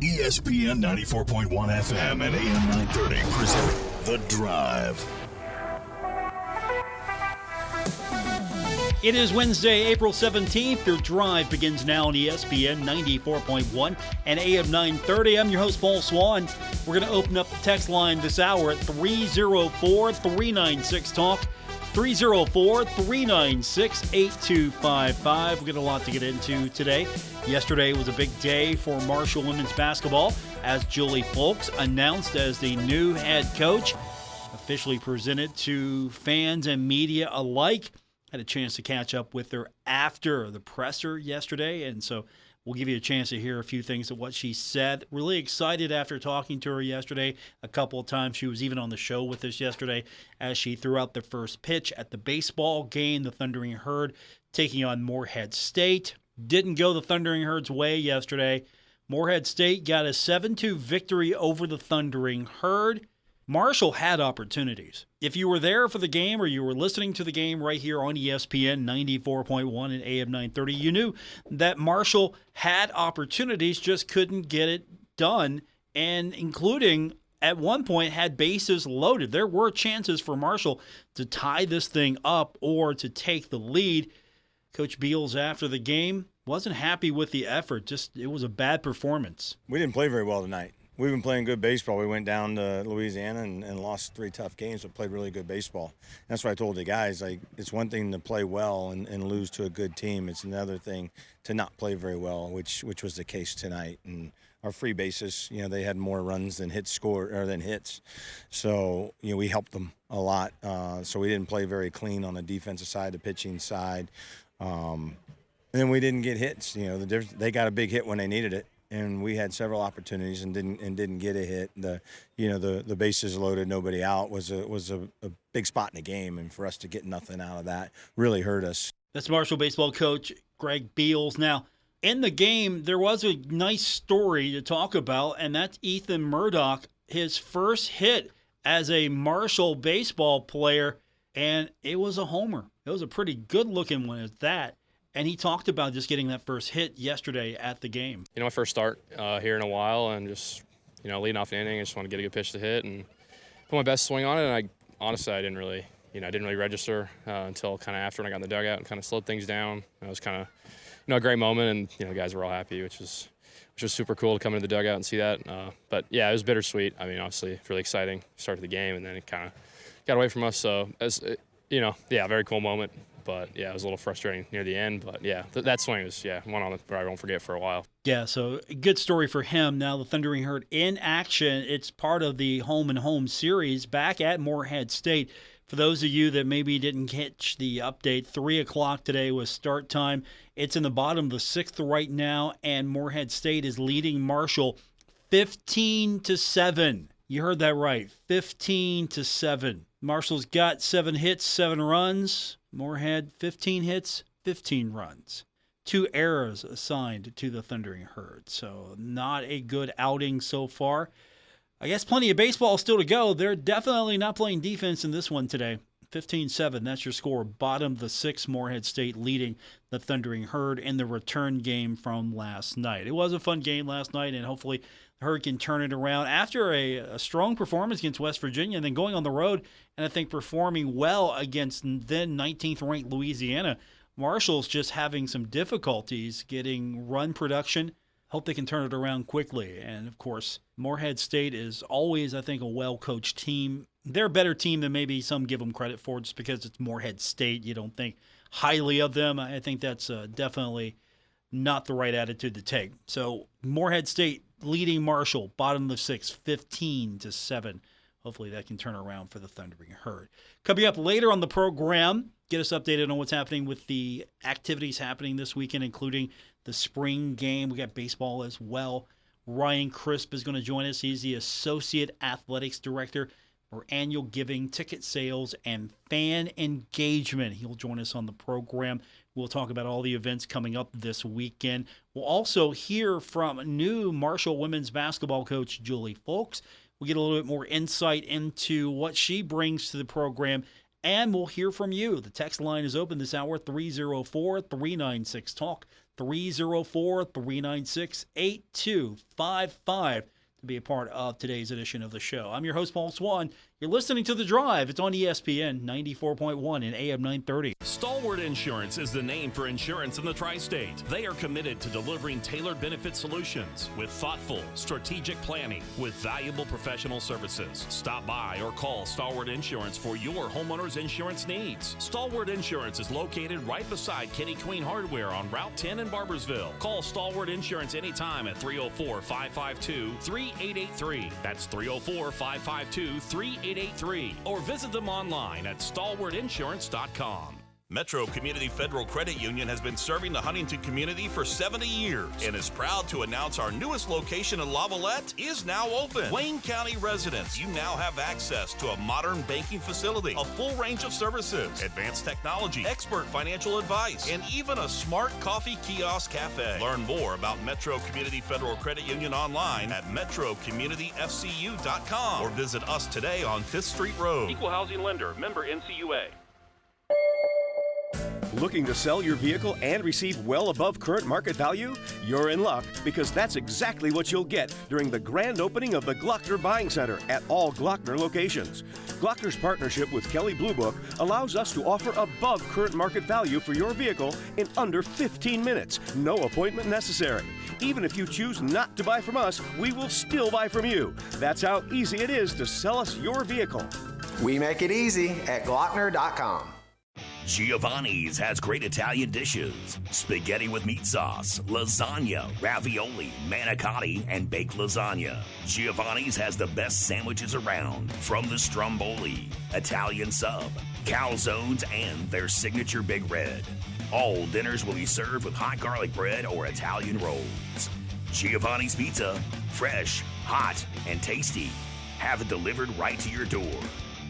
ESPN 94.1 FM and AM 930 present The Drive. It is Wednesday, April 17th. Your drive begins now on ESPN 94.1 and AM 930. I'm your host, Paul Swann. We're going to open up the text line this hour at 304-396-TALK, 304-396-8255. We've got a lot to get into today. Yesterday was a big day for Marshall women's basketball as Juli Fulks announced as the new head coach, officially presented to fans and media alike. Had a chance to catch up with her after the presser yesterday, and so we'll give you a chance to hear a few things of what she said. Really excited after talking to her yesterday a couple of times. She was even on the show with us yesterday as she threw out the first pitch at the baseball game, the Thundering Herd taking on Morehead State. Didn't go the Thundering Herd's way yesterday. Morehead State got a 7-2 victory over the Thundering Herd. Marshall had opportunities. If you were there for the game or you were listening to the game right here on ESPN 94.1 and AM 930, you knew that Marshall had opportunities, just couldn't get it done, and including at one point had bases loaded. There were chances for Marshall to tie this thing up or to take the lead. Coach Beals, after the game, wasn't happy with the effort. Just it was a bad performance. We didn't play very well tonight. We've been playing good baseball. We went down to Louisiana and lost 3 tough games, but played really good baseball. That's what I told the guys. Like, it's one thing to play well and lose to a good team. It's another thing to not play very well, which was the case tonight. And our free bases, they had more runs than hits scored or than hits. So, we helped them a lot. So we didn't play very clean on the defensive side, the pitching side. And then we didn't get hits. They got a big hit when they needed it. And we had several opportunities and didn't get a hit. The bases loaded, nobody out was a big spot in the game, and for us to get nothing out of that really hurt us. That's Marshall baseball coach Greg Beals. Now, in the game, there was a nice story to talk about, and that's Ethan Murdoch, his first hit as a Marshall baseball player, and it was a homer. It was a pretty good-looking one at that. And he talked about just getting that first hit yesterday at the game. My first start here in a while, and just, leading off an inning, I just want to get a good pitch to hit and put my best swing on it. And honestly, I didn't really register until kind of after when I got in the dugout and kind of slowed things down. It was kind of, a great moment, and, guys were all happy, which was super cool to come into the dugout and see that. But, yeah, it was bittersweet. I mean, obviously, really exciting start to the game, and then it kind of got away from us. So, very cool moment. But, yeah, it was a little frustrating near the end. But, yeah, that swing was, one on the I won't forget for a while. Yeah, so a good story for him. Now the Thundering Herd in action. It's part of the home and home series back at Morehead State. For those of you that maybe didn't catch the update, 3 o'clock today was start time. It's in the bottom of the 6th right now, and Morehead State is leading Marshall 15-7. You heard that right, 15-7. Marshall's got 7 hits, 7 runs. Morehead, 15 hits, 15 runs. 2 errors assigned to the Thundering Herd. So not a good outing so far. I guess plenty of baseball still to go. They're definitely not playing defense in this one today. 15-7, that's your score. Bottom of the 6th, Morehead State leading the Thundering Herd in the return game from last night. It was a fun game last night, and hopefully the Herd can turn it around after a strong performance against West Virginia and then going on the road and I think performing well against then 19th ranked Louisiana. Marshall's just having some difficulties getting run production. Hope they can turn it around quickly. And, of course, Morehead State is always, I think, a well-coached team. They're a better team than maybe some give them credit for just because it's Morehead State. You don't think highly of them. I think that's definitely not the right attitude to take. So Morehead State leading Marshall, bottom of the 6th, 15-7. Hopefully that can turn around for the Thundering Herd. Coming up later on the program, get us updated on what's happening with the activities happening this weekend, including the spring game. We got baseball as well. Ryan Crisp is going to join us. He's the Associate Athletics Director for Annual Giving, Ticket Sales, and Fan Engagement. He'll join us on the program. We'll talk about all the events coming up this weekend. We'll also hear from new Marshall women's basketball coach Juli Fulks. We'll get a little bit more insight into what she brings to the program, and we'll hear from you. The text line is open this hour, 304-396-TALK, 304-396-8255 to be a part of today's edition of the show. I'm your host, Paul Swann. You're listening to The Drive. It's on ESPN 94.1 and AM 930. Stalwart Insurance is the name for insurance in the tri-state. They are committed to delivering tailored benefit solutions with thoughtful, strategic planning with valuable professional services. Stop by or call Stalwart Insurance for your homeowner's insurance needs. Stalwart Insurance is located right beside Kenny Queen Hardware on Route 10 in Barbersville. Call Stalwart Insurance anytime at 304-552-3883. That's 304-552-3883. Or visit them online at stalwartinsurance.com. Metro Community Federal Credit Union has been serving the Huntington community for 70 years and is proud to announce our newest location in Lavallette is now open. Wayne County residents, you now have access to a modern banking facility, a full range of services, advanced technology, expert financial advice, and even a smart coffee kiosk cafe. Learn more about Metro Community Federal Credit Union online at metrocommunityfcu.com or visit us today on 5th Street Road. Equal housing lender, member NCUA. Looking to sell your vehicle and receive well above current market value? You're in luck, because that's exactly what you'll get during the grand opening of the Glockner Buying Center at all Glockner locations. Glockner's partnership with Kelley Blue Book allows us to offer above current market value for your vehicle in under 15 minutes. No appointment necessary. Even if you choose not to buy from us, we will still buy from you. That's how easy it is to sell us your vehicle. We make it easy at Glockner.com. Giovanni's has great Italian dishes. Spaghetti with meat sauce, lasagna, ravioli, manicotti, and baked lasagna. Giovanni's has the best sandwiches around, from the stromboli, Italian sub, calzones, and their signature Big Red. All dinners will be served with hot garlic bread or Italian rolls. Giovanni's Pizza, fresh, hot, and tasty. Have it delivered right to your door.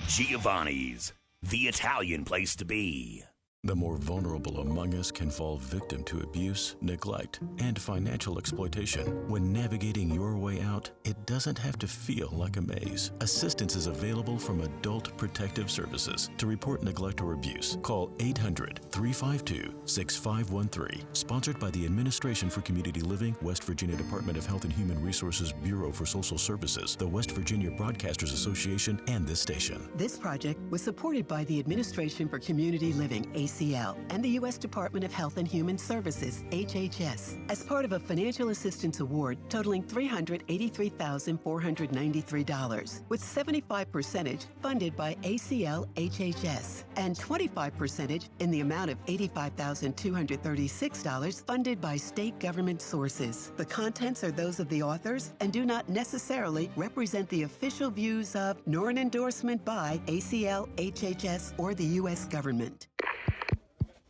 Giovanni's, the Italian place to be. The more vulnerable among us can fall victim to abuse, neglect, and financial exploitation. When navigating your way out, it doesn't have to feel like a maze. Assistance is available from Adult Protective Services. To report neglect or abuse, call 800-352-6513. Sponsored by the Administration for Community Living, West Virginia Department of Health and Human Resources Bureau for Social Services, the West Virginia Broadcasters Association, and this station. This project was supported by the Administration for Community Living, ACL, and the U.S. Department of Health and Human Services, HHS, as part of a financial assistance award totaling $383,493, with 75% funded by ACL HHS and 25% in the amount of $85,236 funded by state government sources. The contents are those of the authors and do not necessarily represent the official views of nor an endorsement by ACL, HHS, or the U.S. government.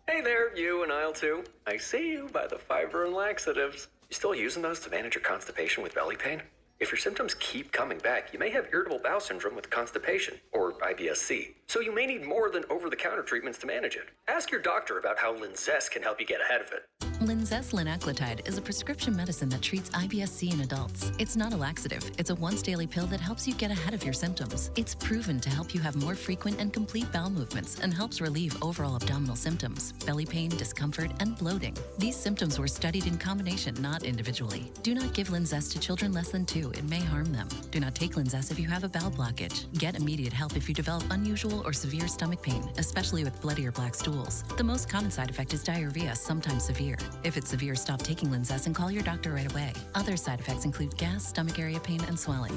Hey there, you in aisle 2. I see you by the fiber and laxatives. You still using those to manage your constipation with belly pain? If your symptoms keep coming back, you may have irritable bowel syndrome with constipation, or IBS-C. So you may need more than over-the-counter treatments to manage it. Ask your doctor about how Linzess can help you get ahead of it. Linzess linaclotide is a prescription medicine that treats IBS-C in adults. It's not a laxative. It's a once-daily pill that helps you get ahead of your symptoms. It's proven to help you have more frequent and complete bowel movements and helps relieve overall abdominal symptoms, belly pain, discomfort, and bloating. These symptoms were studied in combination, not individually. Do not give Linzess to children less than 2. It may harm them. Do not take Linzess if you have a bowel blockage. Get immediate help if you develop unusual or severe stomach pain, especially with bloody or black stools. The most common side effect is diarrhea, sometimes severe. If it's severe, stop taking Linzess and call your doctor right away. Other side effects include gas, stomach area pain, and swelling.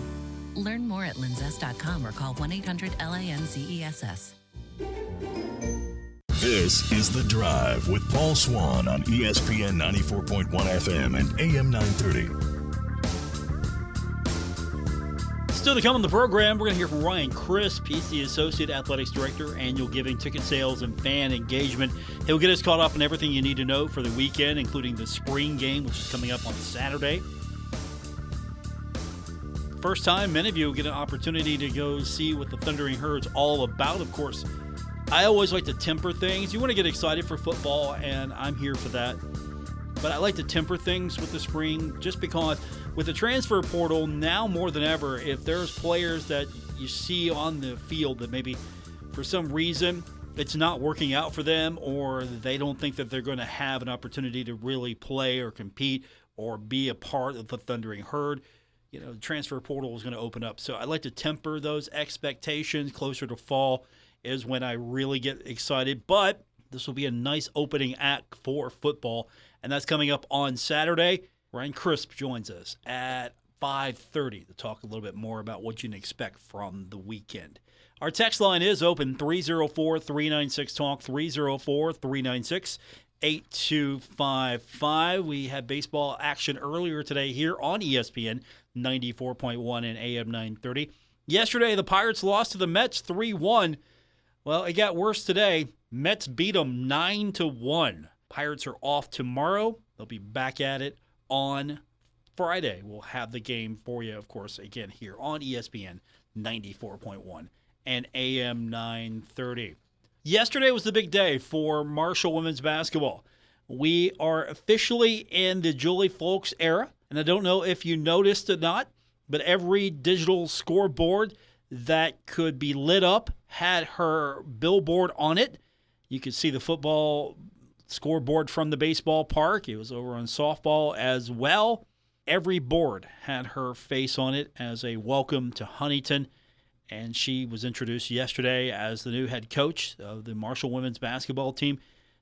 Learn more at linzess.com or call 1-800-LINZESS. This is The Drive with Paul Swann on ESPN 94.1 FM and AM 930. Still to come on the program, we're going to hear from Ryan Crisp. He's the Associate Athletics Director, Annual Giving, Ticket Sales, and Fan Engagement. He'll get us caught up on everything you need to know for the weekend, including the spring game, which is coming up on Saturday. First time, many of you will get an opportunity to go see what the Thundering Herd's all about. Of course, I always like to temper things. You want to get excited for football, and I'm here for that. But I like to temper things with the spring just because with the transfer portal, now more than ever, if there's players that you see on the field that maybe for some reason it's not working out for them, or they don't think that they're going to have an opportunity to really play or compete or be a part of the Thundering Herd, the transfer portal is going to open up. So I'd like to temper those expectations. Closer to fall is when I really get excited. But this will be a nice opening act for football, and that's coming up on Saturday. Ryan Crisp joins us at 5:30 to talk a little bit more about what you can expect from the weekend. Our text line is open, 304-396-TALK, 304-396-8255. We had baseball action earlier today here on ESPN 94.1 and AM 930. Yesterday, the Pirates lost to the Mets 3-1. Well, it got worse today. Mets beat them 9-1. Pirates are off tomorrow. They'll be back at it on Friday. We'll have the game for you, of course, again here on ESPN 94.1 and AM 930. Yesterday was the big day for Marshall women's basketball. We are officially in the Juli Fulks era, and I don't know if you noticed or not, but every digital scoreboard that could be lit up had her billboard on it. You could see the football scoreboard from the baseball park. It was over on softball as well. Every board had her face on it as a welcome to Huntington, and she was introduced yesterday as the new head coach of the Marshall women's basketball team.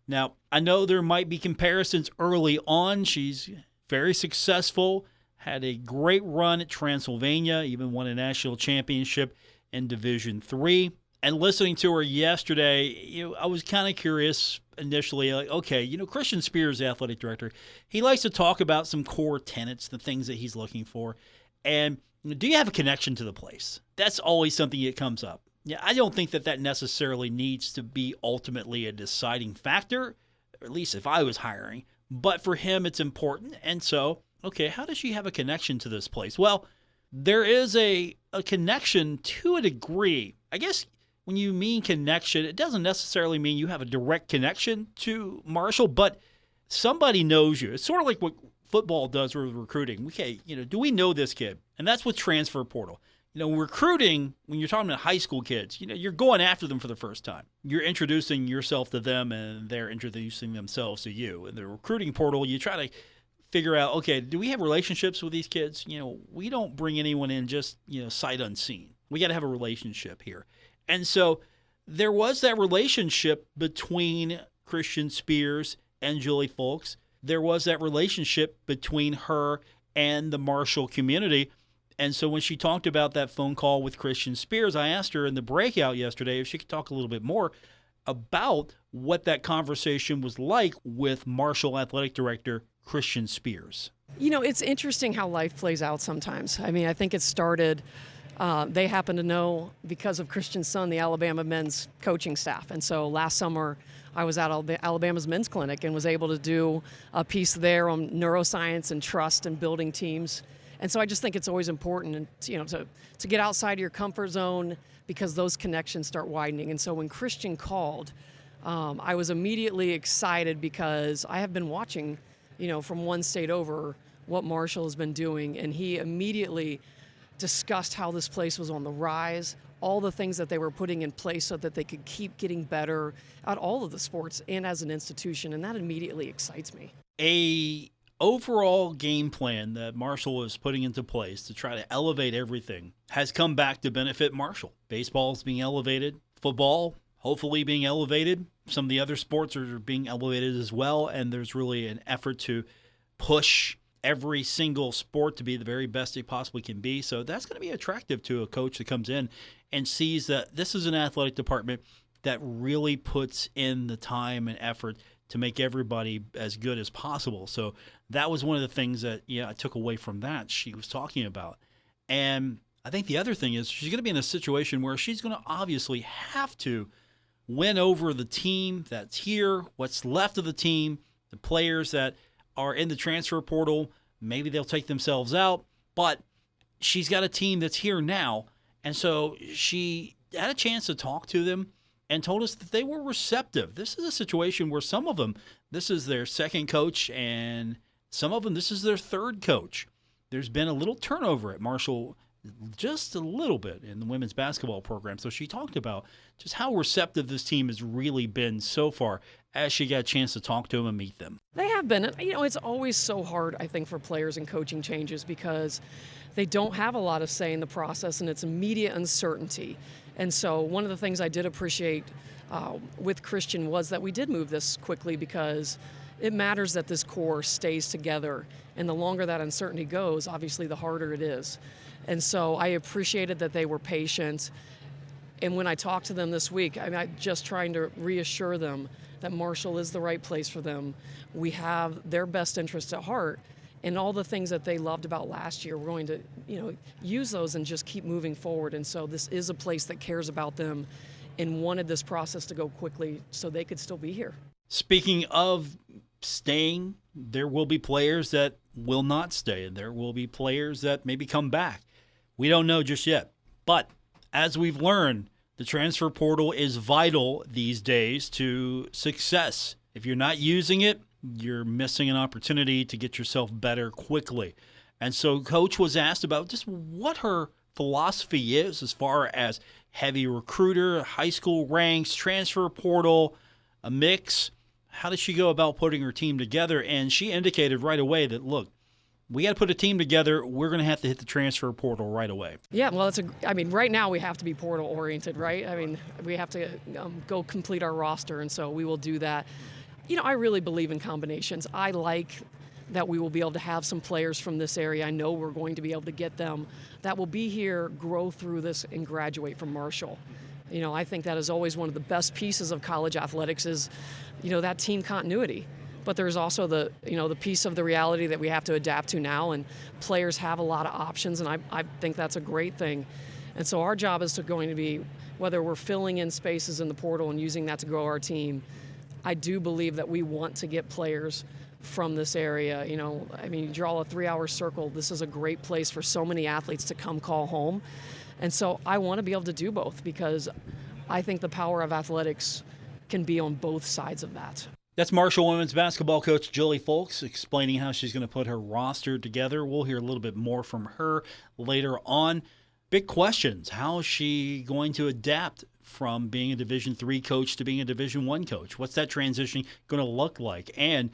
Now, I know there might be comparisons early on. She's very successful, had a great run at Transylvania, even won a national championship in Division III. And listening to her yesterday, I was kind of curious initially, like, okay, Christian Spears, the athletic director, he likes to talk about some core tenets, the things that he's looking for. And do you have a connection to the place? That's always something that comes up. Yeah, I don't think that necessarily needs to be ultimately a deciding factor, or at least if I was hiring. But for him, it's important. And so, okay, how does she have a connection to this place? Well, there is a connection to a degree. I guess when you mean connection, it doesn't necessarily mean you have a direct connection to Marshall, but somebody knows you. It's sort of like what football does with recruiting. Okay, do we know this kid? And that's with transfer portal. Recruiting, when you're talking about high school kids, you're going after them for the first time. You're introducing yourself to them, and they're introducing themselves to you. In the recruiting portal, you try to figure out, okay, do we have relationships with these kids? We don't bring anyone in just, sight unseen. We got to have a relationship here. And so there was that relationship between Christian Spears and Juli Fulks. There was that relationship between her and the Marshall community. And so when she talked about that phone call with Christian Spears, I asked her in the breakout yesterday if she could talk a little bit more about what that conversation was like with Marshall Athletic Director Christian Spears. It's interesting how life plays out sometimes. I think it started... they happen to know, because of Christian's son, the Alabama men's coaching staff. And so last summer, I was at Alabama's men's clinic and was able to do a piece there on neuroscience and trust and building teams. And so I just think it's always important, to get outside of your comfort zone, because those connections start widening. And so when Christian called, I was immediately excited, because I have been watching, from one state over, what Marshall has been doing. And he immediately discussed how this place was on the rise, all the things that they were putting in place so that they could keep getting better at all of the sports and as an institution, and that immediately excites me. A overall game plan that Marshall is putting into place to try to elevate everything has come back to benefit Marshall. Baseball is being elevated, football hopefully being elevated, some of the other sports are being elevated as well, and there's really an effort to push every single sport to be the very best they possibly can be. So that's going to be attractive to a coach that comes in and sees that this is an athletic department that really puts in the time and effort to make everybody as good as possible. So that was one of the things that I took away from that she was talking about. And I think the other thing is she's going to be in a situation where she's going to obviously have to win over the team that's here, what's left of the team, the players that are in the transfer portal. Maybe they'll take themselves out, but she's got a team that's here now. And so she had a chance to talk to them and told us that they were receptive. This is a situation where some of them, this is their second coach, and some of them, this is their third coach. There's been a little turnover at Marshall just a little bit in the women's basketball program. So she talked about just how receptive this team has really been so far as she got a chance to talk to them and meet them. They have been. It's always so hard, I think, for players in coaching changes because they don't have a lot of say in the process and it's immediate uncertainty. And so one of the things I did appreciate with Christian was that we did move this quickly because it matters that this core stays together. And the longer that uncertainty goes, obviously the harder it is. And so I appreciated that they were patient. And when I talked to them this week, I'm just trying to reassure them that Marshall is the right place for them. We have their best interests at heart. And all the things that they loved about last year, we're going to, use those and just keep moving forward. And so this is a place that cares about them and wanted this process to go quickly so they could still be here. Speaking of staying, there will be players that will not stay. There will be players that maybe come back. We don't know just yet. But as we've learned, the transfer portal is vital these days to success. If you're not using it, you're missing an opportunity to get yourself better quickly. And so Coach was asked about just what her philosophy is as far as heavy recruiter, high school ranks, transfer portal, a mix. How does she go about putting her team together? And she indicated right away that, look, we got to put a team together. We're going to have to hit the transfer portal right away. Yeah, well, right now we have to be portal oriented, right? We have to go complete our roster, and so we will do that. I really believe in combinations. I like that we will be able to have some players from this area. I know we're going to be able to get them that will be here, grow through this, and graduate from Marshall. I think that is always one of the best pieces of college athletics is, that team continuity. But there's also the piece of the reality that we have to adapt to now, and players have a lot of options, and I think that's a great thing. And so our job is going to be, whether we're filling in spaces in the portal and using that to grow our team, I do believe that we want to get players from this area. You draw a 3-hour circle. This is a great place for so many athletes to come call home. And so I want to be able to do both because I think the power of athletics can be on both sides of that. That's Marshall women's basketball coach Juli Fulks explaining how she's going to put her roster together. We'll hear a little bit more from her later on. Big questions. How is she going to adapt from being a Division III coach to being a Division I coach? What's that transition going to look like? And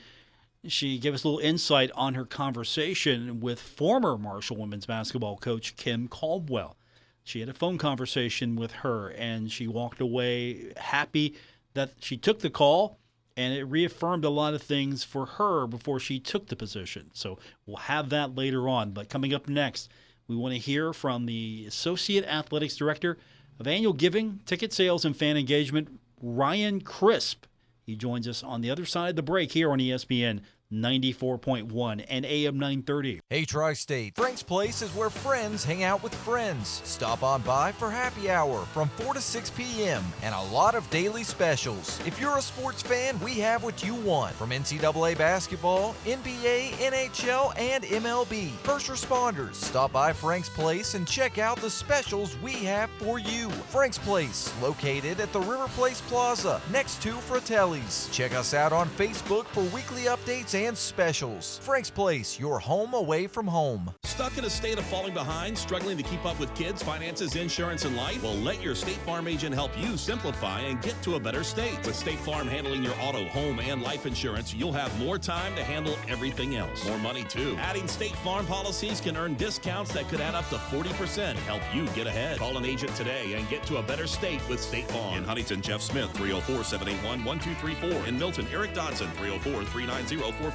she gave us a little insight on her conversation with former Marshall women's basketball coach Kim Caldwell. She had a phone conversation with her, and she walked away happy that she took the call, and it reaffirmed a lot of things for her before she took the position. So we'll have that later on. But coming up next, we want to hear from the Associate Athletics Director of Annual Giving, Ticket Sales, and Fan Engagement, Ryan Crisp. He joins us on the other side of the break here on ESPN 94.1 and AM 930. Hey, Tri-State. Frank's Place is where friends hang out with friends. Stop on by for happy hour from 4 to 6 p.m. and a lot of daily specials. If you're a sports fan, we have what you want. From NCAA basketball, NBA, NHL, and MLB. First responders, stop by Frank's Place and check out the specials we have for you. Frank's Place, located at the River Place Plaza, next to Fratelli's. Check us out on Facebook for weekly updates and specials. Frank's Place, your home away from home. Stuck in a state of falling behind, struggling to keep up with kids, finances, insurance, and life? Well, let your State Farm agent help you simplify and get to a better state. With State Farm handling your auto, home, and life insurance, you'll have more time to handle everything else. More money, too. Adding State Farm policies can earn discounts that could add up to 40%. Help you get ahead. Call an agent today and get to a better state with State Farm. In Huntington, Jeff Smith, 304-781-1234. In Milton, Eric Dodson, 304-390-4515.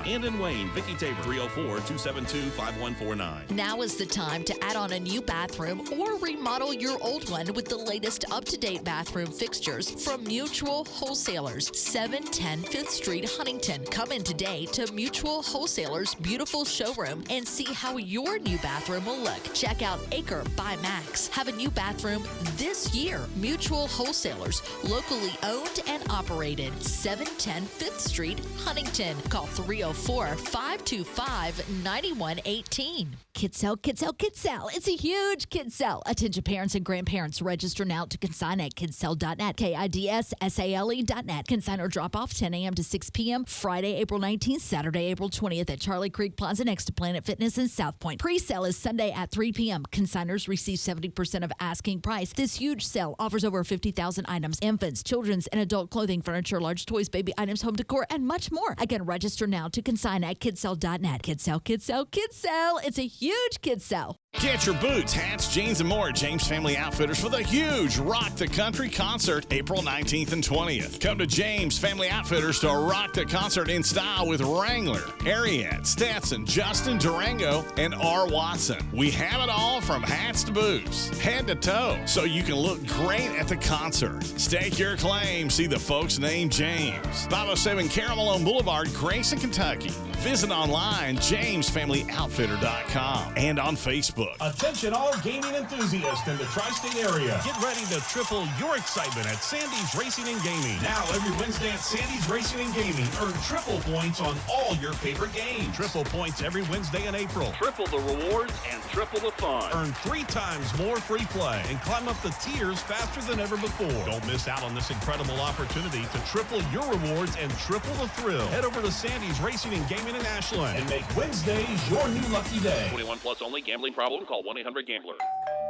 And in Wayne, Vicky Tabor, 304-272-5149. Now is the time to add on a new bathroom or remodel your old one with the latest up-to-date bathroom fixtures from Mutual Wholesalers, 710 5th Street, Huntington. Come in today to Mutual Wholesalers' beautiful showroom and see how your new bathroom will look. Check out Acre by Max. Have a new bathroom this year. Mutual Wholesalers, locally owned and operated, 710 5th Street, Huntington. Call 304-525-9118. Kids Sell, Kids Sell, Kids Sell. It's a huge Kids Sell. Attention parents and grandparents. Register now to consign at kidssell.net. KIDSSALE.net. Consign or drop off 10 a.m. to 6 p.m. Friday, April 19th, Saturday, April 20th at Charlie Creek Plaza next to Planet Fitness in South Point. Pre-sale is Sunday at 3 p.m. Consigners receive 70% of asking price. This huge sale offers over 50,000 items. Infants, children's, and adult clothing, furniture, large toys, baby items, home decor, and much more. Again, register now to consign at kidssell.net. Kids Sell, Kids Sell, Kids Sell. It's a huge Kids Sell. Get your boots, hats, jeans, and more at James Family Outfitters for the huge Rock the Country concert April 19th and 20th. Come to James Family Outfitters to rock the concert in style with Wrangler, Ariat, Stetson, Justin, Durango, and R. Watson. We have it all from hats to boots, head to toe, so you can look great at the concert. Stake your claim. See the folks named James. 507 Caramel Boulevard, Grayson, Kentucky. Visit online, jamesfamilyoutfitter.com, and on Facebook. Attention all gaming enthusiasts in the tri-state area. Get ready to triple your excitement at Sandy's Racing and Gaming. Now every Wednesday at Sandy's Racing and Gaming, earn triple points on all your favorite games. Triple points every Wednesday in April. Triple the rewards and triple the fun. Earn 3 times more free play and climb up the tiers faster than ever before. Don't miss out on this incredible opportunity to triple your rewards and triple the thrill. Head over to Sandy's Racing and Gaming in Ashland and make Wednesdays your new lucky day. 21 plus only. Gambling problem? Call 1-800-GAMBLER.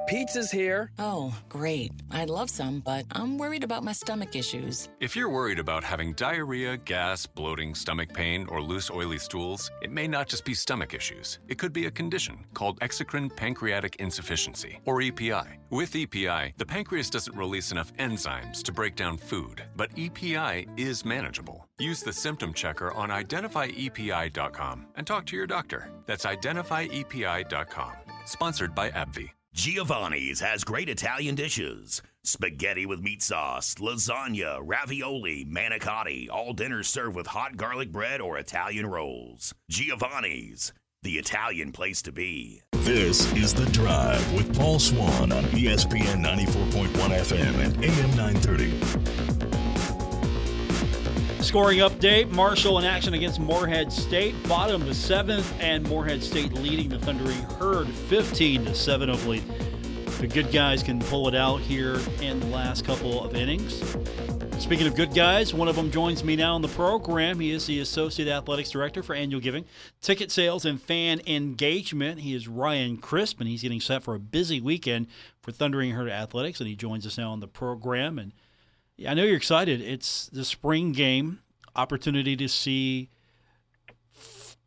Pizza's here. Oh, great. I'd love some, but I'm worried about my stomach issues. If you're worried about having diarrhea, gas, bloating, stomach pain, or loose, oily stools, it may not just be stomach issues. It could be a condition called exocrine pancreatic insufficiency, or EPI. With EPI, the pancreas doesn't release enough enzymes to break down food, but EPI is manageable. Use the symptom checker on identifyepi.com and talk to your doctor. That's identifyepi.com. Sponsored by AbbVie. Giovanni's has great Italian dishes. Spaghetti with meat sauce, lasagna, ravioli, manicotti, all dinners served with hot garlic bread or Italian rolls. Giovanni's, the Italian place to be. This is The Drive with Paul Swann on ESPN 94.1 FM and AM 930. Scoring update, Marshall in action against Morehead State. Bottom to 7th, and Morehead State leading the Thundering Herd 15-7. Hopefully the good guys can pull it out here in the last couple of innings. Speaking of good guys, one of them joins me now on the program. He is the Associate Athletics Director for Annual Giving, Ticket Sales, and Fan Engagement. He is Ryan Crisp, and he's getting set for a busy weekend for Thundering Herd Athletics, and he joins us now on the program. And I know you're excited. It's the spring game, opportunity to see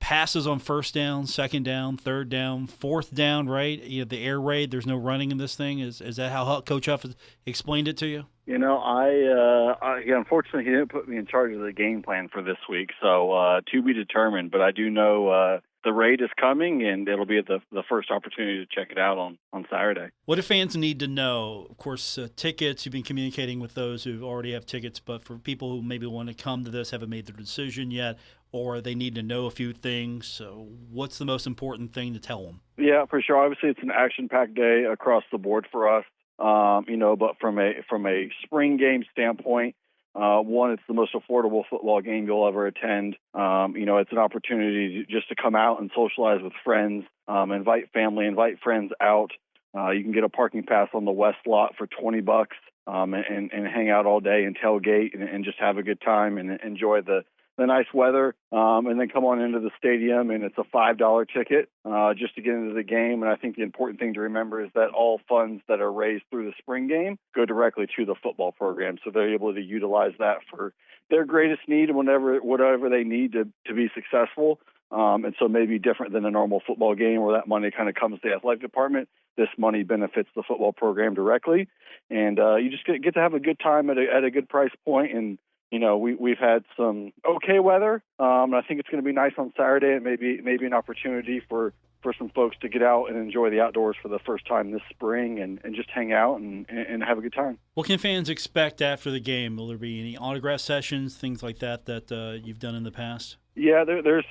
passes on first down, second down, third down, fourth down, right? You know, the air raid, there's no running in this thing. Is that how Coach Huff has explained it to you? You know, I unfortunately, he didn't put me in charge of the game plan for this week, so to be determined. But I do know the raid is coming, and it'll be the first opportunity to check it out on Saturday. What do fans need to know? Of course, tickets, you've been communicating with those who already have tickets, but for people who maybe want to come to this, haven't made their decision yet, or they need to know a few things, so what's the most important thing to tell them? Yeah, for sure. Obviously, it's an action-packed day across the board for us, but from a spring game standpoint, one, it's the most affordable football game you'll ever attend. It's an opportunity just to come out and socialize with friends, invite family, invite friends out. You can get a parking pass on the west lot for $20 and hang out all day and tailgate and just have a good time and enjoy the nice weather, and then come on into the stadium, and it's a $5 ticket just to get into the game. And I think the important thing to remember is that all funds that are raised through the spring game go directly to the football program, so they're able to utilize that for their greatest need and whatever they need to be successful. And so maybe different than a normal football game where that money kind of comes to the athletic department, this money benefits the football program directly. And you just get to have a good time at a good price point. And we've had some okay weather. I think it's going to be nice on Saturday, and maybe an opportunity for some folks to get out and enjoy the outdoors for the first time this spring and just hang out and have a good time. What can fans expect after the game? Will there be any autograph sessions, things like that you've done in the past? Yeah, there's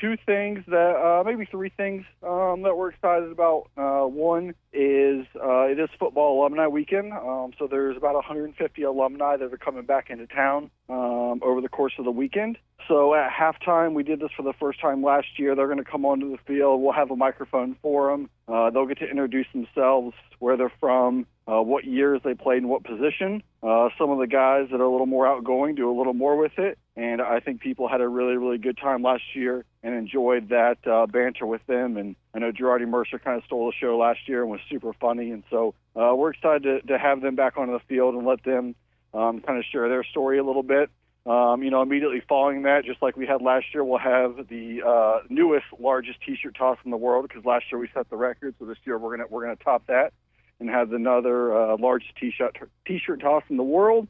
two things that, maybe three things that we're excited about. One is it is football alumni weekend, so there's about 150 alumni that are coming back into town over the course of the weekend. So at halftime, we did this for the first time last year. They're going to come onto the field. We'll have a microphone for them. They'll get to introduce themselves, where they're from, what years they played in what position. Some of the guys that are a little more outgoing do a little more with it. And I think people had a really, really good time last year and enjoyed that banter with them. And I know Girardi Mercer kind of stole the show last year and was super funny. And so we're excited to have them back onto the field and let them kind of share their story a little bit. Immediately following that, just like we had last year, we'll have the newest, largest T-shirt toss in the world, because last year we set the record. So this year we're gonna top that and have another largest T-shirt toss in the world.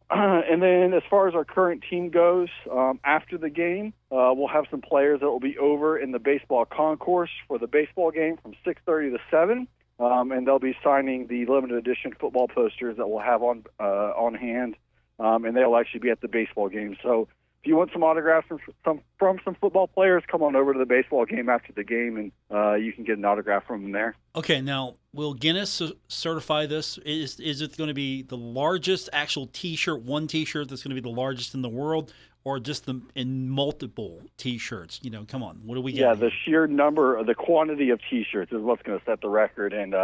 And then as far as our current team goes, after the game, we'll have some players that will be over in the baseball concourse for the baseball game from 6:30 to 7. And they'll be signing the limited edition football posters that we'll have on hand. And they'll actually be at the baseball game. So if you want some autographs from some football players, come on over to the baseball game after the game, and you can get an autograph from them there. Okay, now, will Guinness certify this? Is it going to be the largest actual T-shirt, one T-shirt that's going to be the largest in the world, or just in multiple T-shirts? Come on, what do we get? Yeah, the sheer number, the quantity of T-shirts is what's going to set the record, and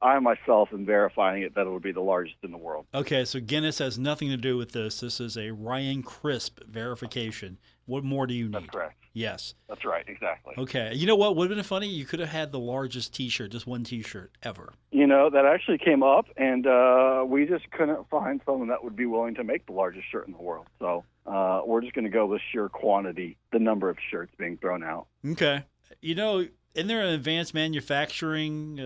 I myself am verifying it that it will be the largest in the world. Okay, so Guinness has nothing to do with this. This is a Ryan Crisp verification. What more do you need? That's correct. Yes. That's right, exactly. Okay. You know what would have been funny? You could have had the largest T-shirt, just one T-shirt ever. That actually came up, and we just couldn't find someone that would be willing to make the largest shirt in the world. So we're just going to go with sheer quantity, the number of shirts being thrown out. Okay. Isn't there an advanced manufacturing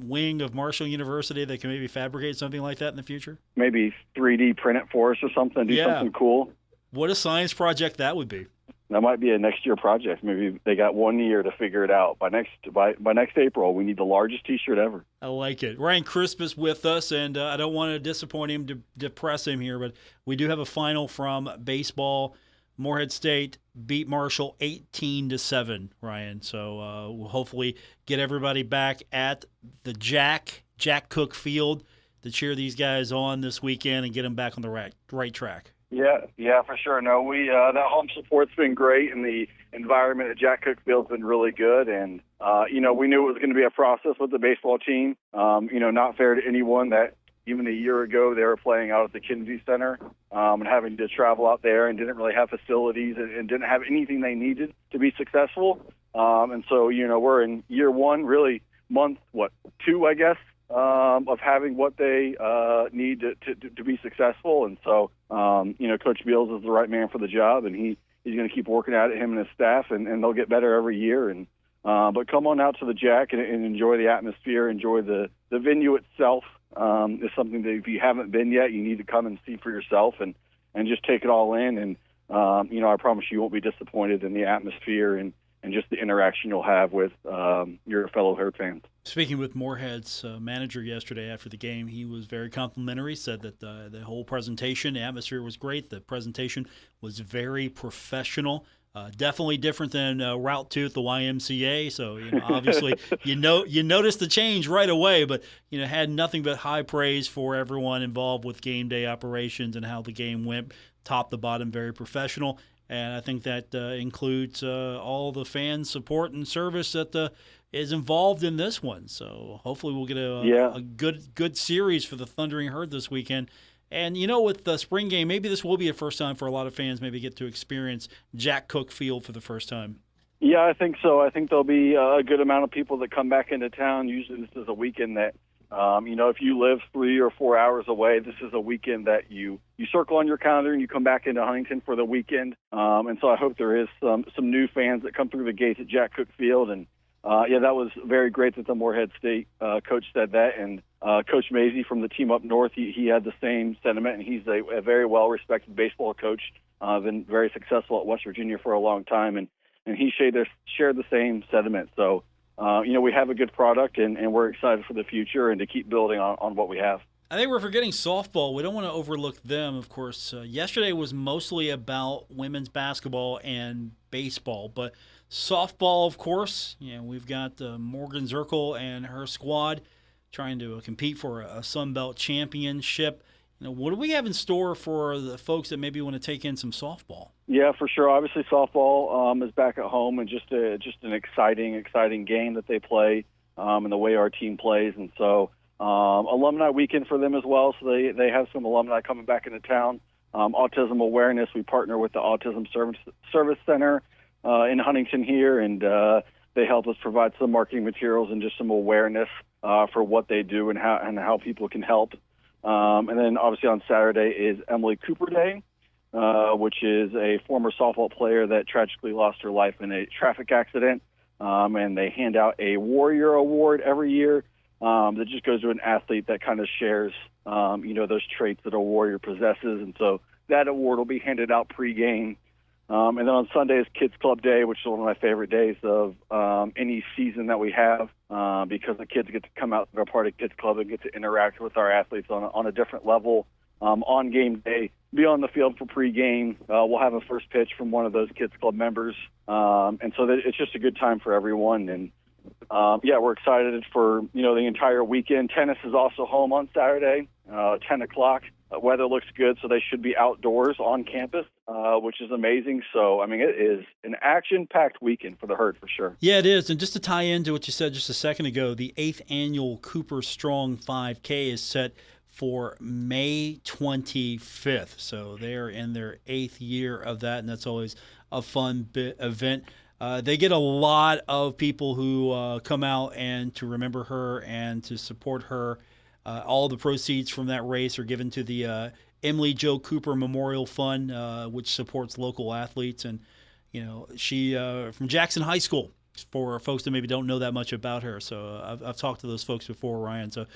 wing of Marshall University that can maybe fabricate something like that in the future? Maybe 3D print it for us or something, do something cool. What a science project that would be. That might be a next year project. Maybe they got 1 year to figure it out. By next April, we need the largest T-shirt ever. I like it. Ryan Crisp is with us, and I don't want to disappoint him, depress him here, but we do have a final from baseball. Morehead State beat Marshall 18-7, Ryan. So we'll hopefully get everybody back at the Jack Cook Field to cheer these guys on this weekend and get them back on the right track. Yeah, for sure. No, that home support's been great, and the environment at Jack Cook Field's been really good. And we knew it was going to be a process with the baseball team. Not fair to anyone that even a year ago they were playing out at the Kennedy Center and having to travel out there and didn't really have facilities and didn't have anything they needed to be successful. And so we're in year one, really month 2, I guess. Of having what they need to be successful. And so, Coach Beals is the right man for the job, and he's going to keep working at it, him and his staff, and they'll get better every year. And but come on out to the Jack and enjoy the atmosphere, enjoy the venue itself. It's something that if you haven't been yet, you need to come and see for yourself and just take it all in. And, I promise you won't be disappointed in the atmosphere and just the interaction you'll have with your fellow Herd fans. Speaking with Morehead's manager yesterday after the game, he was very complimentary, said that the whole presentation, the atmosphere was great. The presentation was very professional. Definitely different than Route 2 at the YMCA. So, obviously, you noticed the change right away, but, had nothing but high praise for everyone involved with game day operations and how the game went, top to bottom, very professional. And I think that includes all the fan support and service that is involved in this one. So hopefully we'll get a good series for the Thundering Herd this weekend. And, with the spring game, maybe this will be a first time for a lot of fans, maybe get to experience Jack Cook Field for the first time. Yeah, I think so. I think there'll be a good amount of people that come back into town. Usually this is a weekend that, if you live 3 or 4 hours away, this is a weekend that you circle on your calendar and you come back into Huntington for the weekend. And so I hope there is some new fans that come through the gates at Jack Cook Field. And, that was very great that the Morehead State coach said that. And Coach Mazey from the team up north, he had the same sentiment, and he's a very well-respected baseball coach, been very successful at West Virginia for a long time, and he shared the same sentiment. So, we have a good product, and we're excited for the future and to keep building on what we have. I think we're forgetting softball. We don't want to overlook them, of course. Yesterday was mostly about women's basketball and baseball, but softball, of course, we've got Morgan Zirkle and her squad trying to compete for a Sun Belt championship. What do we have in store for the folks that maybe want to take in some softball? Yeah, for sure. Obviously, softball is back at home, and just an exciting game that they play, and the way our team plays, and so. Alumni weekend for them as well, so they have some alumni coming back into town. Autism awareness, we partner with the Autism Service Center in Huntington here, and they help us provide some marketing materials and just some awareness for what they do and how people can help. And then obviously on Saturday is Emily Cooper Day, which is a former softball player that tragically lost her life in a traffic accident, and they hand out a Warrior Award every year. That just goes to an athlete that kind of shares, those traits that a warrior possesses. And so that award will be handed out pregame. And then on Sunday is Kids Club Day, which is one of my favorite days of any season that we have, because the kids get to come out to our part of Kids Club and get to interact with our athletes on a different level. On game day, be on the field for pregame. We'll have a first pitch from one of those Kids Club members. And so it's just a good time for everyone. And we're excited for, the entire weekend. Tennis is also home on Saturday, 10 o'clock. Weather looks good, so they should be outdoors on campus, which is amazing. So, it is an action-packed weekend for the Herd for sure. Yeah, it is. And just to tie into what you said just a second ago, the 8th annual Cooper Strong 5K is set for May 25th. So they're in their 8th year of that, and that's always a fun event. They get a lot of people who come out and to remember her and to support her. All the proceeds from that race are given to the Emily Jo Cooper Memorial Fund, which supports local athletes. And, she from Jackson High School, for folks that maybe don't know that much about her. So I've talked to those folks before, Ryan. So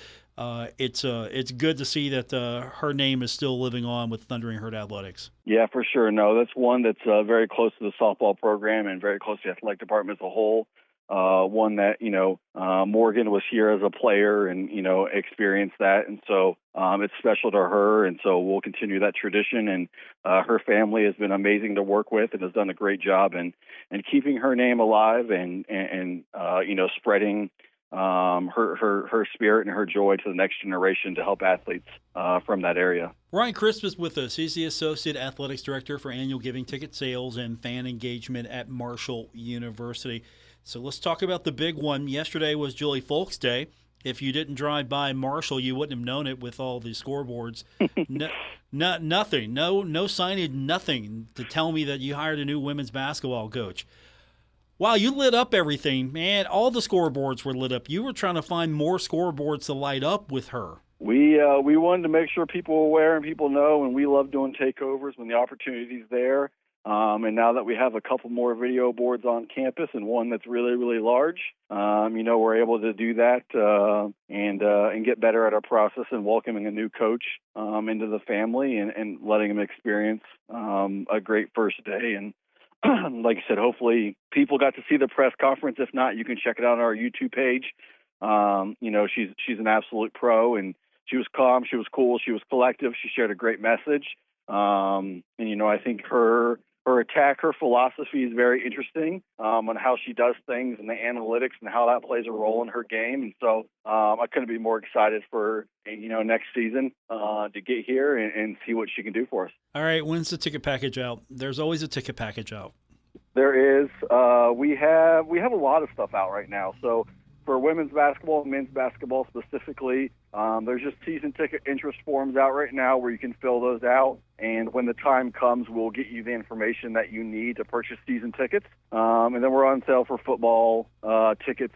it's good to see that her name is still living on with Thundering Herd Athletics. Yeah, for sure. No, that's one that's very close to the softball program and very close to the athletic department as a whole. One that, Morgan was here as a player and, experienced that. And so it's special to her. And so we'll continue that tradition. And her family has been amazing to work with and has done a great job in keeping her name alive and spreading her spirit and her joy to the next generation to help athletes from that area. Ryan Crisp is with us. He's the Associate Athletics Director for Annual Giving Ticket Sales and Fan Engagement at Marshall University. So let's talk about the big one. Yesterday was Juli Fulks Day. If you didn't drive by Marshall, you wouldn't have known it with all the scoreboards. Nothing. No signage, nothing to tell me that you hired a new women's basketball coach. Wow, you lit up everything, man. All the scoreboards were lit up. You were trying to find more scoreboards to light up with her. We wanted to make sure people were aware and people know, and we love doing takeovers when the opportunity's there. And now that we have a couple more video boards on campus and one that's really, really large, we're able to do that and get better at our process and welcoming a new coach into the family and letting them experience a great first day. And like I said, hopefully people got to see the press conference. If not, you can check it out on our YouTube page. She's an absolute pro, and she was calm, she was cool, she was collective. She shared a great message. I think her attack, her philosophy is very interesting on how she does things and the analytics and how that plays a role in her game. And so I couldn't be more excited for next season to get here and see what she can do for us. All right, when's the ticket package out? There's always a ticket package out. There is. We have a lot of stuff out right now. So for women's basketball and men's basketball specifically, there's just season ticket interest forms out right now where you can fill those out. And when the time comes, we'll get you the information that you need to purchase season tickets. And then we're on sale for football tickets,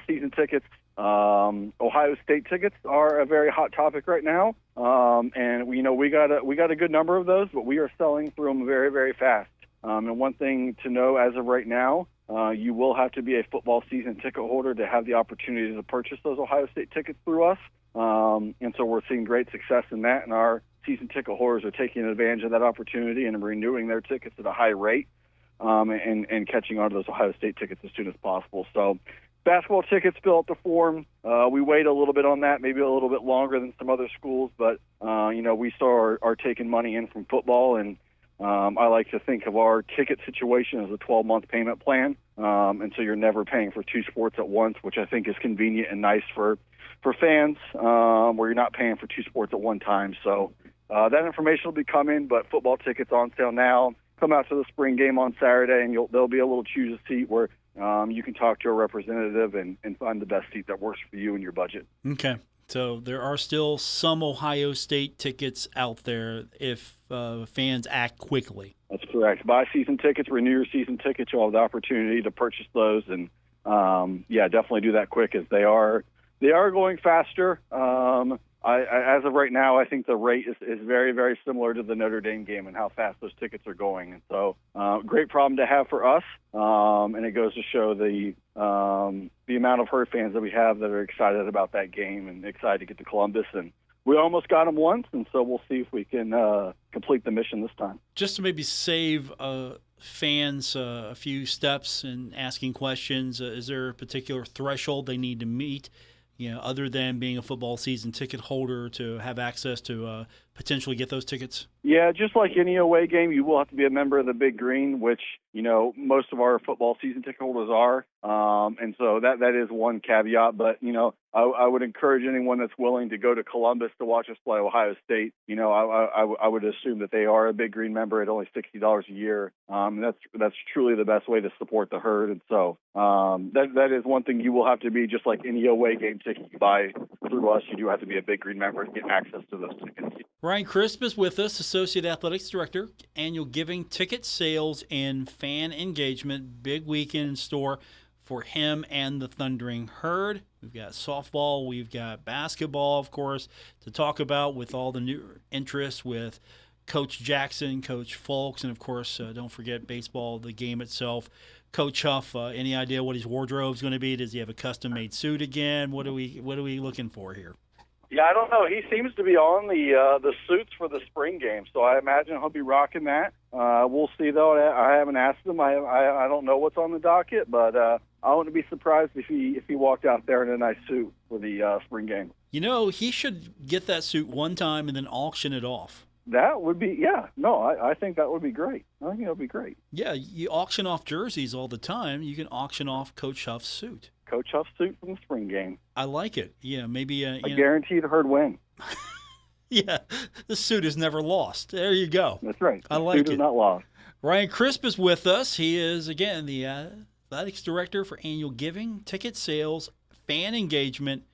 season tickets. Ohio State tickets are a very hot topic right now. And we got a good number of those, but we are selling through them very, very fast. And one thing to know as of right now, you will have to be a football season ticket holder to have the opportunity to purchase those Ohio State tickets through us. And so we're seeing great success in that, and our season ticket holders are taking advantage of that opportunity and renewing their tickets at a high rate and catching on to those Ohio State tickets as soon as possible. So basketball tickets fill out the form. We wait a little bit on that, maybe a little bit longer than some other schools, but, we still are taking money in from football, and I like to think of our ticket situation as a 12-month payment plan, and so you're never paying for two sports at once, which I think is convenient and nice for fans, where you're not paying for two sports at one time. So that information will be coming, but football tickets on sale now. Come out to the spring game on Saturday, and there'll be a little choose a seat where you can talk to a representative and find the best seat that works for you and your budget. Okay. So there are still some Ohio State tickets out there if fans act quickly. That's correct. Buy season tickets, renew your season tickets. You'll have the opportunity to purchase those, and definitely do that quick, as they are going faster. As of right now, I think the rate is very, very similar to the Notre Dame game and how fast those tickets are going. And so, great problem to have for us. And it goes to show the amount of Herd fans that we have that are excited about that game and excited to get to Columbus. And we almost got them once, and so we'll see if we can complete the mission this time. Just to maybe save fans a few steps in asking questions, is there a particular threshold they need to meet? Other than being a football season ticket holder to have access to potentially get those tickets? Yeah, just like any away game, you will have to be a member of the Big Green, which, most of our football season ticket holders are. And so that is one caveat. But, I would encourage anyone that's willing to go to Columbus to watch us play Ohio State. I would assume that they are a Big Green member at only $60 a year. That's truly the best way to support the Herd. And so that is one thing you will have to be, just like any away game ticket you buy through us. You do have to be a Big Green member to get access to those tickets. Ryan Crisp is with us, Associate Athletics Director, Annual Giving, Ticket Sales, and Fan Engagement. Big weekend in store for him and the Thundering Herd. We've got softball, we've got basketball, of course, to talk about with all the new interest with Coach Jackson, Coach Fulks, and, of course, don't forget baseball, the game itself. Coach Huff, any idea what his wardrobe's going to be? Does he have a custom-made suit again? What are we looking for here? Yeah, I don't know. He seems to be on the suits for the spring game, so I imagine he'll be rocking that. We'll see, though. I haven't asked him. I don't know what's on the docket, but I wouldn't be surprised if he walked out there in a nice suit for the spring game. He should get that suit one time and then auction it off. That would be, yeah. No, I think that would be great. I think it would be great. Yeah, you auction off jerseys all the time. You can auction off Coach Huff's suit. Coach Huff's suit from the spring game. I like it. Yeah, maybe. I guarantee the Herd win. Yeah, the suit is never lost. There you go. That's right. I like it. Suit is not lost. Ryan Crisp is with us. He is, again, the Athletics Director for Annual Giving, Ticket Sales, Fan Engagement,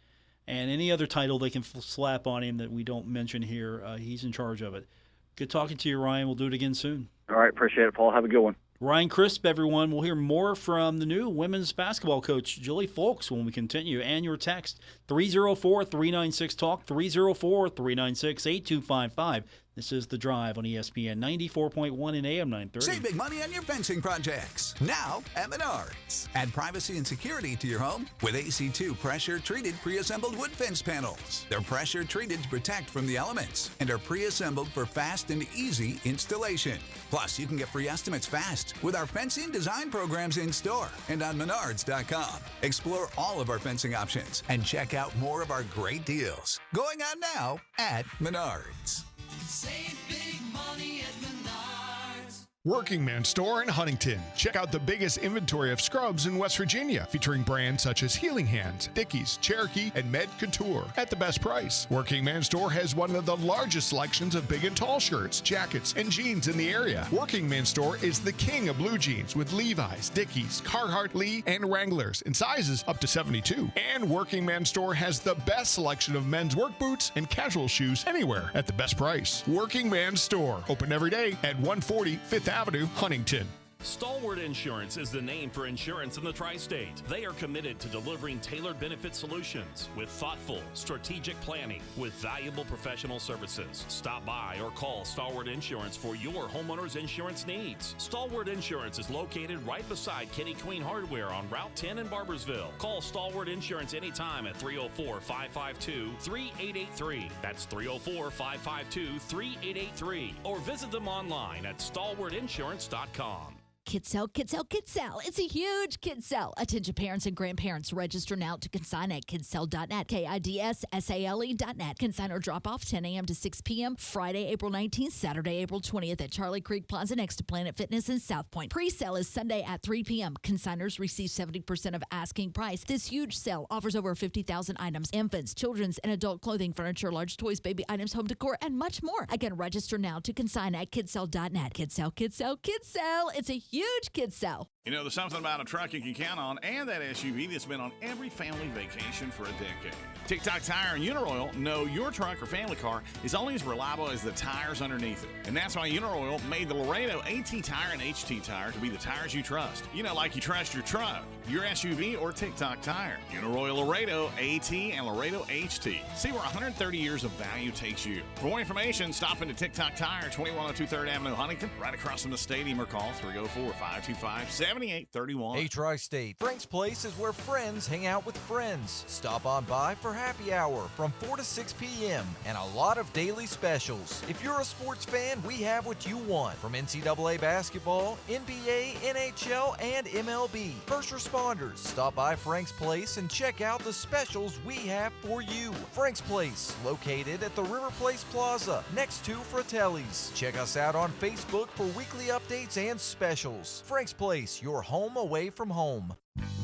and any other title they can slap on him that we don't mention here. He's in charge of it. Good talking to you, Ryan. We'll do it again soon. All right. Appreciate it, Paul. Have a good one. Ryan Crisp, everyone. We'll hear more from the new women's basketball coach, Juli Fulks, when we continue. And your text, 304-396-TALK, 304-396-8255. This is The Drive on ESPN 94.1 and AM 930. Save big money on your fencing projects. Now at Menards. Add privacy and security to your home with AC2 pressure-treated pre-assembled wood fence panels. They're pressure-treated to protect from the elements and are pre-assembled for fast and easy installation. Plus, you can get free estimates fast with our fencing design programs in store and on Menards.com. Explore all of our fencing options and check out more of our great deals. Going on now at Menards. Save big money at Menards. Working Man Store in Huntington. Check out the biggest inventory of scrubs in West Virginia, featuring brands such as Healing Hands, Dickies, Cherokee, and Med Couture at the best price. Working Man Store has one of the largest selections of big and tall shirts, jackets, and jeans in the area. Working Man Store is the king of blue jeans with Levi's, Dickies, Carhartt, Lee, and Wranglers in sizes up to 72. And Working Man Store has the best selection of men's work boots and casual shoes anywhere at the best price. Working Man Store, open every day at 140 5th Avenue, Huntington. Stalwart Insurance is the name for insurance in the tri-state. They are committed to delivering tailored benefit solutions with thoughtful, strategic planning with valuable professional services. Stop by or call Stalwart Insurance for your homeowner's insurance needs. Stalwart Insurance is located right beside Kitty Queen Hardware on Route 10 in Barbersville. Call Stalwart Insurance anytime at 304-552-3883. That's 304-552-3883. Or visit them online at stalwartinsurance.com. Kid Sale, Kid Sale, Kid Sale. It's a huge kid sale. Attention parents and grandparents. Register now to consign at kidsale.net. KIDSSALE.net. Consign or drop off 10 a.m. to 6 p.m. Friday, April 19th, Saturday, April 20th at Charlie Creek Plaza next to Planet Fitness in South Point. Pre-sale is Sunday at 3 p.m. Consigners receive 70% of asking price. This huge sale offers over 50,000 items. Infants, children's, and adult clothing, furniture, large toys, baby items, home decor, and much more. Again, register now to consign at kidsale.net. Kid Sale, Kid Sale, Kid Sale. It's a huge kid sale. You know, there's something about a truck you can count on and that SUV that's been on every family vacation for a decade. TikTok Tire and Uniroyal know your truck or family car is only as reliable as the tires underneath it. And that's why Uniroyal made the Laredo AT Tire and HT Tire to be the tires you trust. You know, like you trust your truck, your SUV, or TikTok Tire. Uniroyal Laredo AT and Laredo HT. See where 130 years of value takes you. For more information, stop into TikTok Tire, 2102 3rd Avenue, Huntington, right across from the stadium, or call 304-525-7831. Hey, Tri-State, Frank's Place is where friends hang out with friends. Stop on by for happy hour from 4 to 6 p.m. and a lot of daily specials. If you're a sports fan, we have what you want. From NCAA basketball, NBA, NHL, and MLB. First responders, stop by Frank's Place and check out the specials we have for you. Frank's Place, located at the River Place Plaza, next to Fratelli's. Check us out on Facebook for weekly updates and specials. Frank's Place, your home away from home.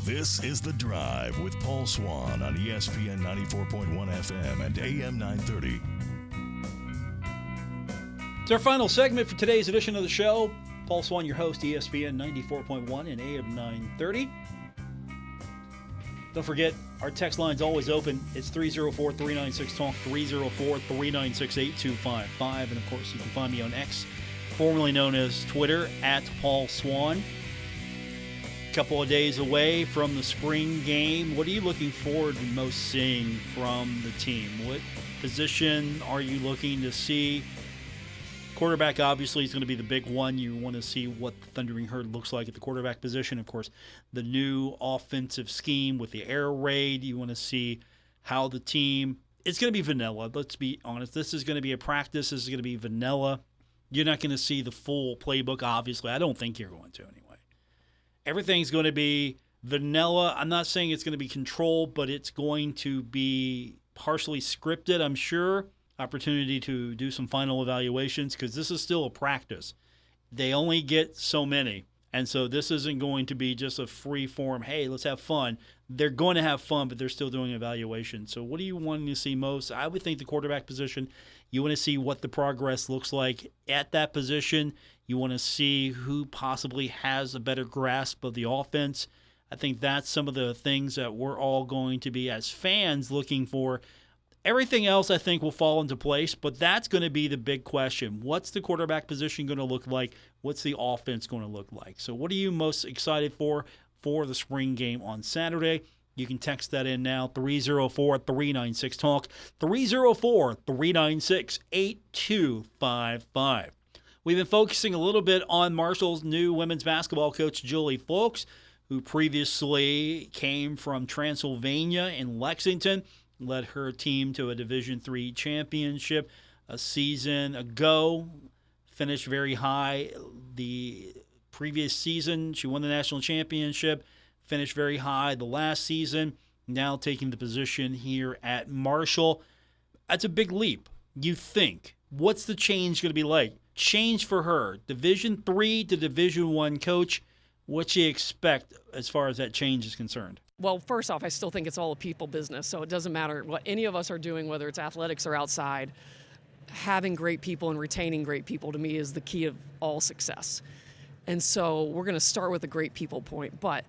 This is The Drive with Paul Swann on ESPN 94.1 FM and AM 930. It's our final segment for today's edition of the show. Paul Swann, your host, ESPN 94.1 and AM 930. Don't forget, our text line's always open. It's 304-396-TALK, 304-396-8255. And, of course, you can find me on X, formerly known as Twitter, at Paul Swann. Couple of days away from the spring game. What are you looking forward to most seeing from the team? What position are you looking to see? Quarterback obviously is going to be the big one. You want to see what the Thundering Herd looks like at the quarterback position. Of course, the new offensive scheme with the air raid. You want to see how the team, it's going to be vanilla. Let's be honest. This is going to be a practice. This is going to be vanilla. You're not going to see the full playbook, obviously. I don't think you're going to anyway. Everything's going to be vanilla. I'm not saying it's going to be controlled, but it's going to be partially scripted, I'm sure. Opportunity to do some final evaluations because this is still a practice. They only get so many. And so this isn't going to be just a free form, hey, let's have fun. They're going to have fun, but they're still doing evaluation. So what are you wanting to see most? I would think the quarterback position. You want to see what the progress looks like at that position. You want to see who possibly has a better grasp of the offense. I think that's some of the things that we're all going to be, as fans, looking for. Everything else, I think, will fall into place, but that's going to be the big question. What's the quarterback position going to look like? What's the offense going to look like? So what are you most excited for the spring game on Saturday? You can text that in now, 304-396-TALK, 304-396-8255. We've been focusing a little bit on Marshall's new women's basketball coach, Juli Fulks, who previously came from Transylvania in Lexington, led her team to a Division III championship a season ago, finished very high. The previous season, she won the national championship, finished very high the last season, now taking the position here at Marshall. That's a big leap, you think. What's the change going to be like? Change for her, Division III to Division I coach. What do you expect as far as that change is concerned? Well, first off, I still think it's all a people business, so it doesn't matter what any of us are doing, whether it's athletics or outside. Having great people and retaining great people, to me, is the key of all success. And so we're going to start with a great people point, but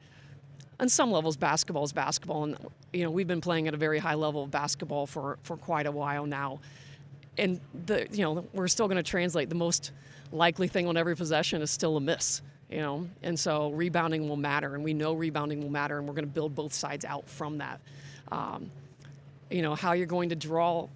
on some levels, basketball is basketball, and we've been playing at a very high level of basketball for quite a while now. And we're still going to translate. The most likely thing on every possession is still a miss, and so rebounding will matter, and we know rebounding will matter, and we're going to build both sides out from that. How you're going to draw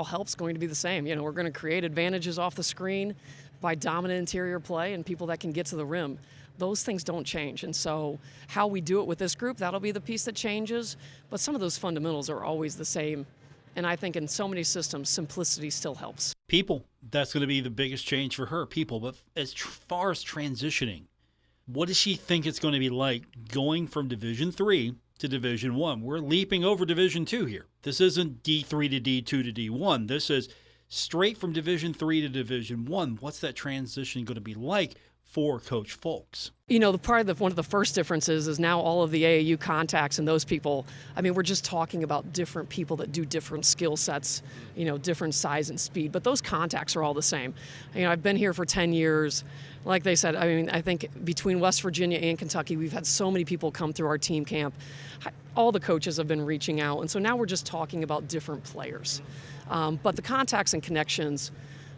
help's going to be the same. We're going to create advantages off the screen by dominant interior play and people that can get to the rim. Those things don't change, and so how we do it with this group, that'll be the piece that changes, but some of those fundamentals are always the same. And I think in so many systems, simplicity still helps. People, that's going to be the biggest change for her, people. But as far as transitioning, What does she think it's going to be like going from Division III to Division I? We're leaping over Division II here. This isn't D3 to D2 to D1. This is straight from Division III to Division I. What's that transition going to be like for Coach Fulks? You know, one of the first differences is now all of the AAU contacts and those people, I mean, we're just talking about different people that do different skill sets, you know, different size and speed, but those contacts are all the same. You know, I've been here for 10 years. Like they said, I mean, I think between West Virginia and Kentucky, we've had so many people come through our team camp. All the coaches have been reaching out, and so now we're just talking about different players. But the contacts and connections,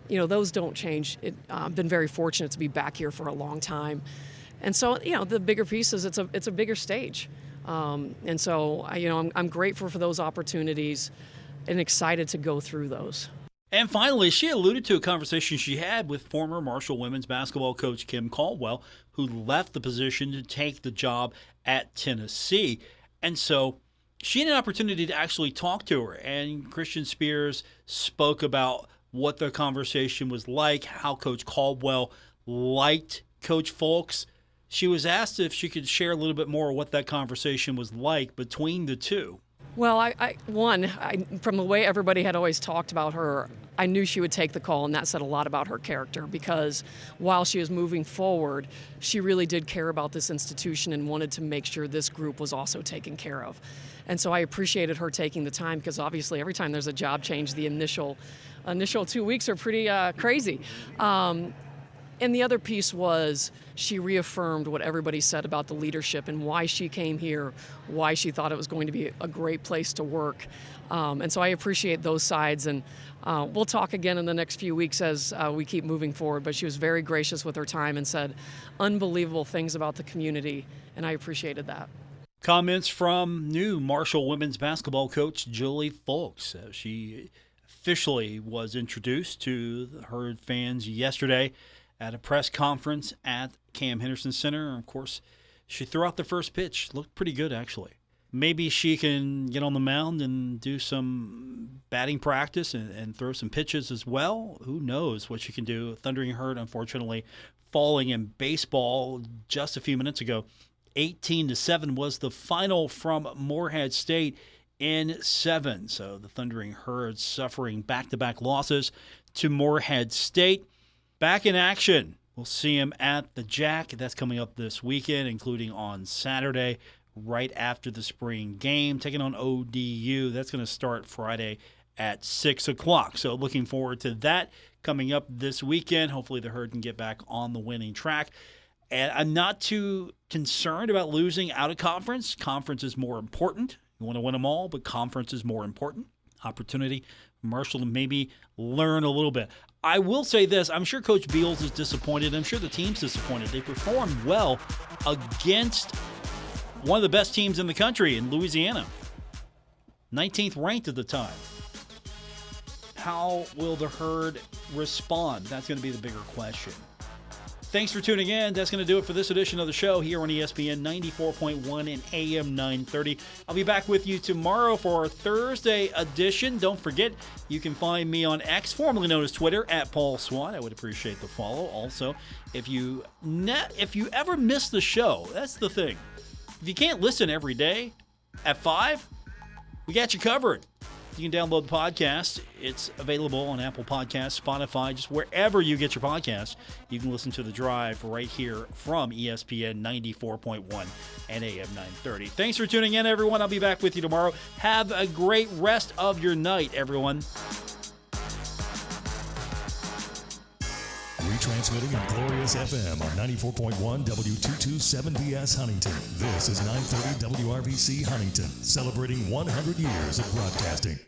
you know, those don't change. I've been very fortunate to be back here for a long time. And so, you know, the bigger piece is it's a bigger stage. And so, I'm grateful for those opportunities and excited to go through those. And finally, she alluded to a conversation she had with former Marshall women's basketball coach Kim Caldwell, who left the position to take the job at Tennessee. And so she had an opportunity to actually talk to her. And Christian Spears spoke about what the conversation was like, how Coach Caldwell liked Coach Fulks. She was asked if she could share a little bit more of what that conversation was like between the two. Well, from the way everybody had always talked about her, I knew she would take the call, and that said a lot about her character, because while she was moving forward, she really did care about this institution and wanted to make sure this group was also taken care of. And so I appreciated her taking the time, because obviously every time there's a job change, the initial 2 weeks are pretty crazy. And the other piece was she reaffirmed what everybody said about the leadership and why she came here, why she thought it was going to be a great place to work. And so I appreciate those sides. And we'll talk again in the next few weeks as we keep moving forward. But she was very gracious with her time and said unbelievable things about the community, and I appreciated that. Comments from new Marshall women's basketball coach Juli Fulks. She officially was introduced to the Herd fans yesterday at a press conference at Cam Henderson Center. Of course, she threw out the first pitch. Looked pretty good, actually. Maybe she can get on the mound and do some batting practice and throw some pitches as well. Who knows what she can do. Thundering Herd, unfortunately, falling in baseball just a few minutes ago. 18-7 was the final from Morehead State in 7. So the Thundering Herd suffering back-to-back losses to Morehead State. Back in action. We'll see him at the Jack. That's coming up this weekend, including on Saturday, right after the spring game, taking on ODU. That's going to start Friday at 6 o'clock. So looking forward to that coming up this weekend. Hopefully the Herd can get back on the winning track. And I'm not too concerned about losing out of conference. Conference is more important. You want to win them all, but conference is more important. Opportunity for Marshall to maybe learn a little bit. I will say this. I'm sure Coach Beals is disappointed. I'm sure the team's disappointed. They performed well against one of the best teams in the country in Louisiana. 19th ranked at the time. How will the Herd respond? That's going to be the bigger question. Thanks for tuning in. That's going to do it for this edition of the show here on ESPN 94.1 and AM 930. I'll be back with you tomorrow for our Thursday edition. Don't forget, you can find me on X, formerly known as Twitter, at Paul Swann. I would appreciate the follow. Also, if you ever miss the show, that's the thing. If you can't listen every day at 5, we got you covered. You can download the podcast. It's available on Apple Podcasts, Spotify, just wherever you get your podcasts. You can listen to The Drive right here from ESPN 94.1 and AM 930. Thanks for tuning in, everyone. I'll be back with you tomorrow. Have a great rest of your night, everyone. Retransmitting in Glorious FM on 94.1 W227BS Huntington. This is 930 WRVC Huntington, celebrating 100 years of broadcasting.